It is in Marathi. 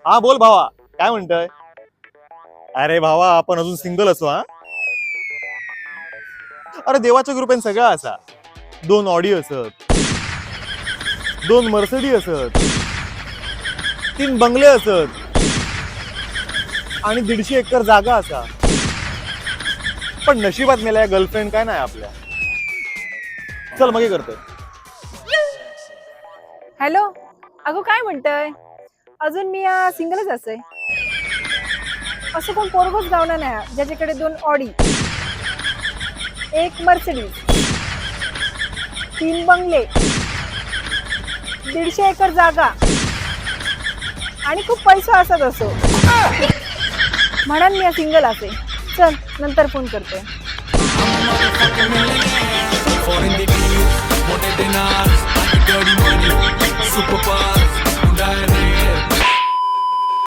हा बोल भावा, काय म्हणतोय? अरे भावा, आपण अजून सिंगल असो. हा अरे देवाच्या कृपेने सगळं असा. 2 ऑडी असत, 2 मर्सिडी असत, 3 बंगले असत आणि 150 एकर जागा असा. पण नशिबात मेल्या गर्लफ्रेंड काय नाही आपल्या. चल मग हे करतोय. हॅलो, अगो काय म्हणतोय? अजून मी सिंगलच असे. असं कोण पोरगोच गावना नाही ज्याच्याकडे 2 ऑडी, 1 मर्सिडीज, 3 बंगले, 150 एकर जागा आणि खूप पैसा असत असो. म्हणून मी सिंगल असे. चल नंतर फोन करते. Foreign TV, wanted in us, dirty money, super fast, direct.